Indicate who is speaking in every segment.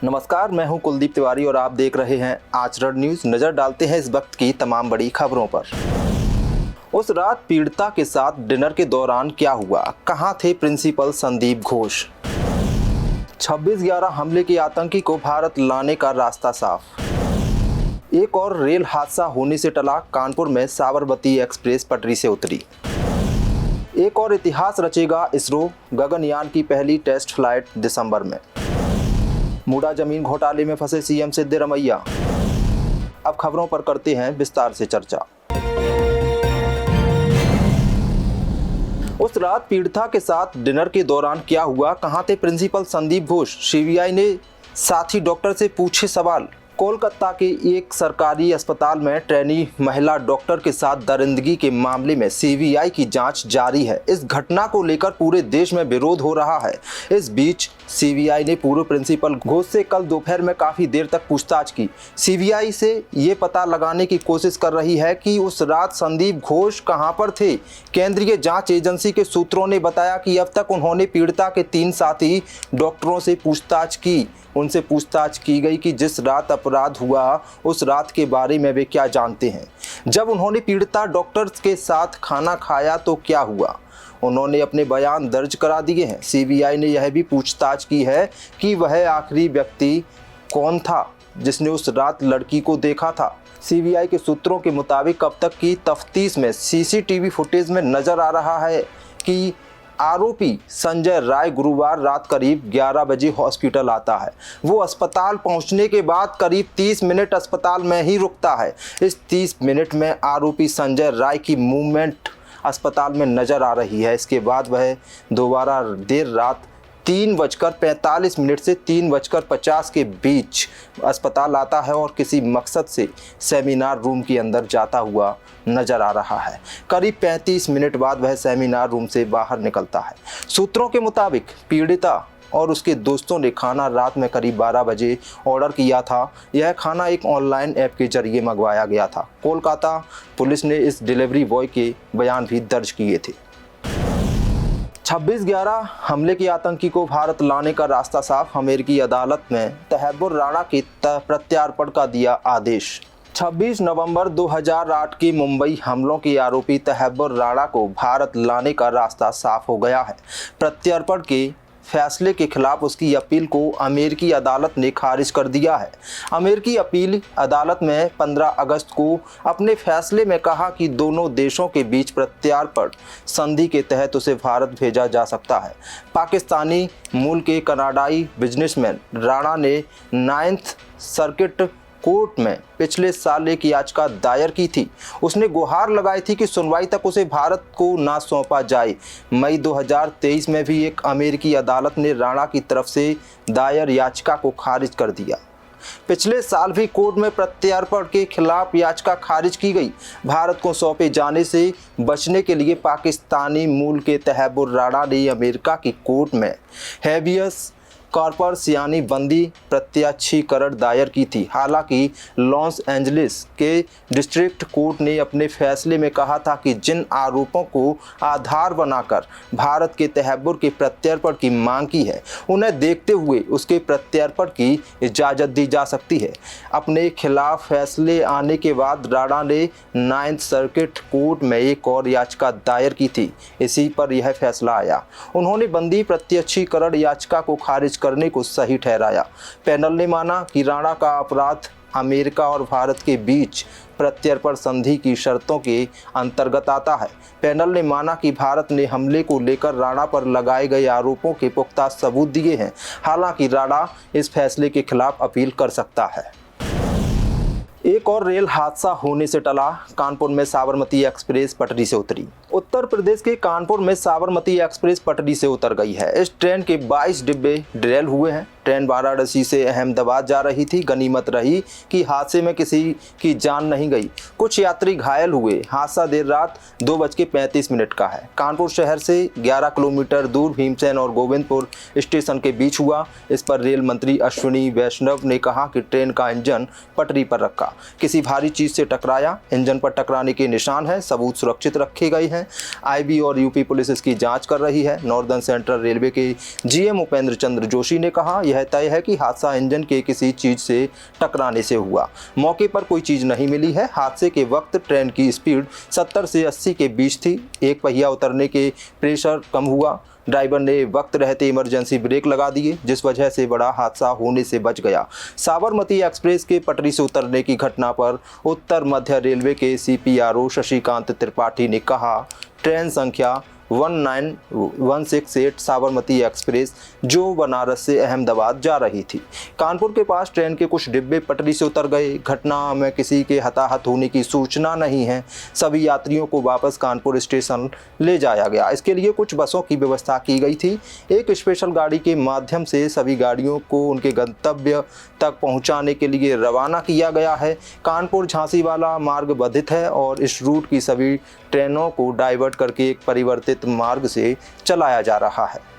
Speaker 1: नमस्कार, मैं हूं कुलदीप तिवारी और आप देख रहे हैं आचरण न्यूज़। नज़र डालते हैं इस वक्त की तमाम बड़ी खबरों पर। उस रात पीड़िता के साथ डिनर के दौरान क्या हुआ, कहां थे प्रिंसिपल संदीप घोष। 26/11 हमले के आतंकी को भारत लाने का रास्ता साफ। एक और रेल हादसा होने से टला, कानपुर में साबरमती एक्सप्रेस पटरी से उतरी। एक और इतिहास रचेगा इसरो, गगनयान की पहली टेस्ट फ्लाइट दिसंबर में। मुडा जमीन घोटाले में फंसे सीएम सिद्धरमैया। अब खबरों पर करते हैं विस्तार से चर्चा। उस रात पीड़िता के साथ डिनर के दौरान क्या हुआ, कहां थे प्रिंसिपल संदीप घोष। सीबीआई ने साथी डॉक्टर से पूछे सवाल। कोलकाता के एक सरकारी अस्पताल में ट्रेनी महिला डॉक्टर के साथ दरिंदगी के मामले में सीबीआई की जांच जारी है। इस घटना को लेकर पूरे देश में विरोध हो रहा है। इस बीच सीबीआई ने पूर्व प्रिंसिपल घोष से कल दोपहर में काफ़ी देर तक पूछताछ की। सीबीआई से ये पता लगाने की कोशिश कर रही है कि उस रात संदीप घोष कहां पर थे। केंद्रीय जांच एजेंसी के सूत्रों ने बताया कि अब तक उन्होंने पीड़िता के 3 साथी डॉक्टरों से पूछताछ की। उनसे पूछताछ की गई कि जिस रात अपराध हुआ उस रात के बारे में वे क्या जानते हैं। जब उन्होंने पीड़िता डॉक्टर्स के साथ खाना खाया तो क्या हुआ, उन्होंने अपने बयान दर्ज करा दिए हैं। सीबीआई ने यह भी पूछताछ की है कि वह आखिरी व्यक्ति कौन था जिसने उस रात लड़की को देखा था। सीबीआई के सूत्रों के मुताबिक अब तक की तफ्तीश में सीसीटीवी फुटेज में नजर आ रहा है कि आरोपी संजय राय गुरुवार रात करीब 11 बजे हॉस्पिटल आता है। वो अस्पताल पहुंचने के बाद करीब 30 मिनट अस्पताल में ही रुकता है। इस 30 मिनट में आरोपी संजय राय की मूवमेंट अस्पताल में नज़र आ रही है। इसके बाद वह दोबारा देर रात 3:45 से 3:50 के बीच अस्पताल आता है और किसी मकसद से सेमिनार रूम के अंदर जाता हुआ नजर आ रहा है। करीब 35 मिनट बाद वह सेमिनार रूम से बाहर निकलता है। सूत्रों के मुताबिक पीड़िता और उसके दोस्तों ने खाना रात में करीब 12 बजे ऑर्डर किया था। यह खाना एक ऑनलाइन ऐप के जरिए मंगवाया गया था। कोलकाता पुलिस ने इस डिलीवरी बॉय के बयान भी दर्ज किए थे। 26/11 हमले के आतंकी को भारत लाने का रास्ता साफ। अमेरिकी अदालत में तहब्बुर राणा के प्रत्यार्पण का दिया आदेश। 26 नवंबर 2008 के मुंबई हमलों के आरोपी तहब्बुर राणा को भारत लाने का रास्ता साफ हो गया है। प्रत्यार्पण के फैसले के खिलाफ उसकी अपील को अमेरिकी अदालत ने खारिज कर दिया है। अमेरिकी अपील अदालत में 15 अगस्त को अपने फैसले में कहा कि दोनों देशों के बीच प्रत्यार्पण संधि के तहत उसे भारत भेजा जा सकता है। पाकिस्तानी मूल के कनाडाई बिजनेसमैन राणा ने 9th सर्किट कोर्ट में पिछले साल एक याचिका दायर की थी। उसने गुहार लगाई थी कि सुनवाई तक उसे भारत को ना सौंपा जाए। मई 2023 में भी एक अमेरिकी अदालत ने राणा की तरफ से दायर याचिका को खारिज कर दिया। पिछले साल भी कोर्ट में प्रत्यार्पण के खिलाफ याचिका खारिज की गई। भारत को सौंपे जाने से बचने के लिए पाकिस्तानी मूल के तहब्बुर राणा ने अमेरिका की कोर्ट में हैबियस कॉर्पस यानी बंदी प्रत्याक्षीकरण दायर की थी। हालांकि लॉस एंजलिस के डिस्ट्रिक्ट कोर्ट ने अपने फैसले में कहा था कि जिन आरोपों को आधार बनाकर भारत के तहब्बुर के प्रत्यार्पण की मांग की है, उन्हें देखते हुए उसके प्रत्यार्पण की इजाज़त दी जा सकती है। अपने खिलाफ फैसले आने के बाद राणा ने 9th सर्किट कोर्ट में एक और याचिका दायर की थी। इसी पर यह फैसला आया। उन्होंने बंदी प्रत्याक्षीकरण याचिका को खारिज करने को सही ठहराया। पैनल ने माना कि राणा का अपराध अमेरिका और भारत के बीच प्रत्यार्पण संधि की शर्तों के अंतर्गत आता है। पैनल ने माना कि भारत ने हमले को लेकर राणा पर लगाए गए आरोपों के पुख्ता सबूत दिए हैं। हालांकि राणा इस फैसले के खिलाफ अपील कर सकता है। एक और रेल हादसा होने से टला, कानपुर में साबरमती एक्सप्रेस पटरी से उतरी। उत्तर प्रदेश के कानपुर में साबरमती एक्सप्रेस पटरी से उतर गई है। इस ट्रेन के 22 डिब्बे डिरेल हुए हैं। ट्रेन वाराणसी से अहमदाबाद जा रही थी। गनीमत रही कि हादसे में किसी की जान नहीं गई। कुछ यात्री घायल हुए। हादसा देर रात 2:35 का है। कानपुर शहर से 11 किलोमीटर दूर भीमसेन और गोविंदपुर स्टेशन के बीच हुआ। इस पर रेल मंत्री अश्विनी वैष्णव ने कहा कि ट्रेन का इंजन पटरी पर रखा, किसी भारी चीज से टकराया। इंजन पर टकराने के निशान हैं। सबूत सुरक्षित रखे गए हैं। आईबी और यूपी पुलिस इसकी जांच कर रही है। नॉर्दर्न सेंट्रल रेलवे के जीएम उपेंद्र चंद्र जोशी ने कहा, यह तय है कि हादसा इंजन के किसी चीज़ से टकराने से हुआ। मौके पर कोई चीज़ नहीं मिली है। हादसे के वक्त ट्रेन की स्पीड 70 से 80 के बीच थी। एक पहिया उतरने के प्रेशर कम हुआ। ड्राइवर ने वक्त रहते इमरजेंसी ब्रेक लगा दिए, जिस वजह से बड़ा हादसा होने से बच गया। साबरमती एक्सप्रेस के पटरी से उतरने की घटना पर उत्तर मध्य रेलवे के CPRO शशिकांत त्रिपाठी ने कहा, ट्रेन संख्या 19168 साबरमती एक्सप्रेस जो बनारस से अहमदाबाद जा रही थी। कानपुर के पास ट्रेन के कुछ डिब्बे पटरी से उतर गए। घटना में किसी के हताहत होने की सूचना नहीं है। सभी यात्रियों को वापस कानपुर स्टेशन ले जाया गया। इसके लिए कुछ बसों की व्यवस्था की गई थी। एक स्पेशल गाड़ी के माध्यम से सभी गाड़ियों को उनके गंतव्य तक पहुंचाने के लिए रवाना किया गया है। कानपुर झांसी वाला मार्ग बाधित है और इस रूट की सभी ट्रेनों को डाइवर्ट करके एक परिवर्तित मार्ग से चलाया जा रहा है।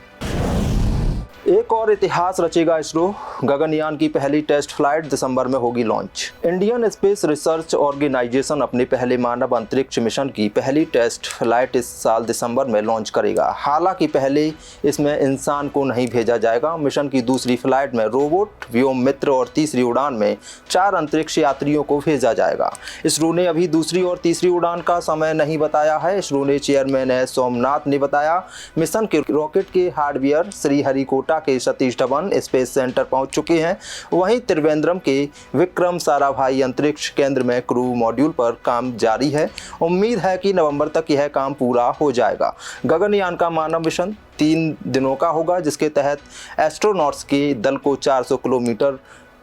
Speaker 1: एक और इतिहास रचेगा इसरो। गगनयान की पहली टेस्ट फ्लाइट दिसंबर में होगी launch. Indian Space Research Organisation अपने पहले मानव अंतरिक्ष मिशन की पहली टेस्ट फ्लाइट इस साल दिसंबर में लॉन्च करेगा। हालांकि पहले इसमें इंसान को नहीं भेजा जाएगा। मिशन की दूसरी फ्लाइट में रोबोट, व्योम मित्र और तीसरी उड़ान में 4 अंतरिक्ष यात्रियों को भेजा जाएगा। इसरो ने अभी दूसरी और तीसरी उड़ान का समय नहीं बताया है। इसरो ने चेयरमैन एस सोमनाथ ने बताया, मिशन के रॉकेट के हार्डवेयर श्रीहरिकोटा के सतीश धवन स्पेस सेंटर पहुंच चुके हैं। वहीं त्रिवेंद्रम के विक्रम साराभाई अंतरिक्ष केंद्र में क्रू मॉड्यूल पर काम जारी है। उम्मीद है कि नवंबर तक यह काम पूरा हो जाएगा। गगनयान का मानव मिशन 3 दिनों का होगा, जिसके तहत एस्ट्रोनॉट्स के दल को 400 किलोमीटर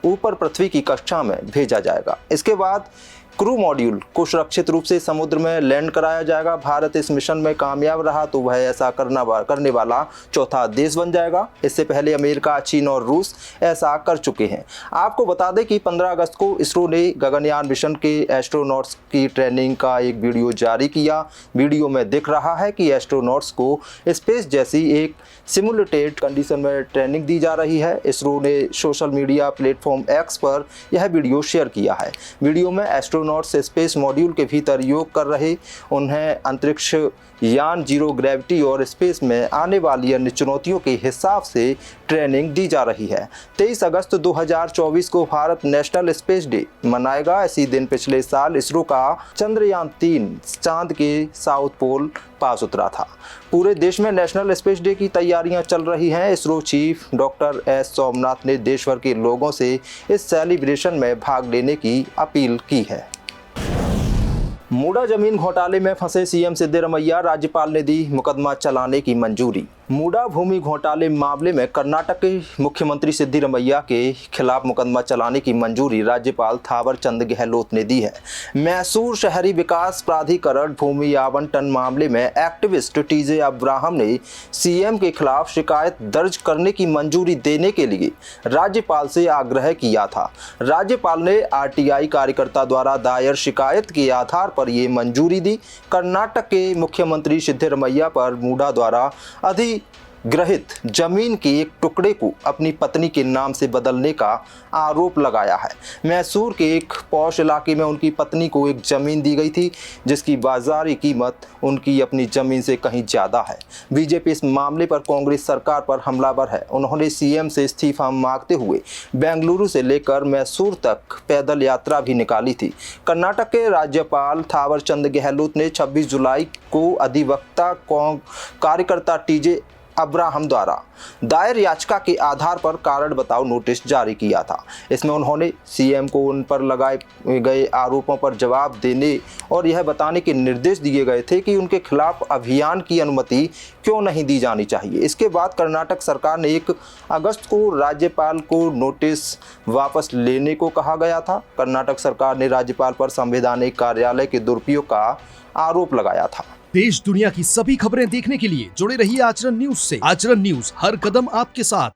Speaker 1: ऊपर पृथ्वी की कक्षा में भेजा जाएगा। इसके बाद क्रू मॉड्यूल को सुरक्षित रूप से समुद्र में लैंड कराया जाएगा। भारत इस मिशन में कामयाब रहा तो वह ऐसा करने वाला चौथा देश बन जाएगा। इससे पहले अमेरिका, चीन और रूस ऐसा कर चुके हैं। आपको बता दें कि 15 अगस्त को इसरो ने गगनयान मिशन के एस्ट्रोनॉट्स की ट्रेनिंग का एक वीडियो जारी किया। वीडियो में दिख रहा है कि एस्ट्रोनॉट्स को स्पेस जैसी एक सिमुलेटेड कंडीशन में ट्रेनिंग दी जा रही है। इसरो ने सोशल मीडिया प्लेटफॉर्म X पर यह वीडियो शेयर किया है। वीडियो में एस्ट्रोनॉट्स स्पेस मॉड्यूल के भीतर योग कर रहे, उन्हें अंतरिक्ष यान, जीरो ग्रेविटी और स्पेस में आने वाली अन्य चुनौतियों के हिसाब से ट्रेनिंग दी जा रही है। 23 अगस्त 2024 को भारत नेशनल स्पेस डे मनाएगा। इसी दिन पिछले साल इसरो का चंद्रयान 3 चांद के साउथ पोल पास उतरा था। पूरे देश में नेशनल स्पेस डे की तैयारियां चल रही हैं। ISRO chief doctor S Somnath ने देश भर के लोगों से इस सेलिब्रेशन में भाग लेने की अपील की है। मूडा जमीन घोटाले में फंसे CM सिद्धरमैया, राज्यपाल ने दी मुकदमा चलाने की मंजूरी। मूडा भूमि घोटाले मामले में कर्नाटक के मुख्यमंत्री सिद्धरमैया के खिलाफ मुकदमा चलाने की मंजूरी राज्यपाल थावरचंद गहलोत ने दी है। मैसूर शहरी विकास प्राधिकरण भूमि आवंटन मामले में एक्टिविस्ट TJ अब्राहम ने CM के खिलाफ शिकायत दर्ज करने की मंजूरी देने के लिए राज्यपाल से आग्रह किया था। राज्यपाल ने RTI कार्यकर्ता द्वारा दायर शिकायत के आधार पर ये मंजूरी दी। कर्नाटक के मुख्यमंत्री सिद्धरमैया पर मूडा द्वारा अधिग्रहित जमीन के एक टुकड़े को अपनी पत्नी के नाम से बदलने का आरोप लगाया है। मैसूर के एक पॉश इलाके में उनकी पत्नी को एक जमीन दी गई थी, जिसकी बाजारी कीमत उनकी अपनी जमीन से कहीं ज़्यादा है। बीजेपी इस मामले पर कांग्रेस सरकार पर हमलावर है। उन्होंने CM से इस्तीफा मांगते हुए बेंगलुरु से लेकर मैसूर तक पैदल यात्रा भी निकाली थी। कर्नाटक के राज्यपाल थावरचंद गहलोत ने 26 जुलाई को अधिवक्ता कार्यकर्ता TJ अब्राहम द्वारा दायर याचिका के आधार पर कारण बताओ नोटिस जारी किया था। इसमें उन्होंने CM को उन पर लगाए गए आरोपों पर जवाब देने और यह बताने के निर्देश दिए गए थे कि उनके खिलाफ अभियान की अनुमति क्यों नहीं दी जानी चाहिए। इसके बाद कर्नाटक सरकार ने 1 अगस्त को राज्यपाल को नोटिस वापस लेने को कहा गया था। कर्नाटक सरकार ने राज्यपाल पर संवैधानिक कार्यालय के दुरुपयोग का आरोप लगाया था।
Speaker 2: देश दुनिया की सभी खबरें देखने के लिए जुड़े रहिए आचरण न्यूज से। आचरण न्यूज, हर कदम आपके साथ।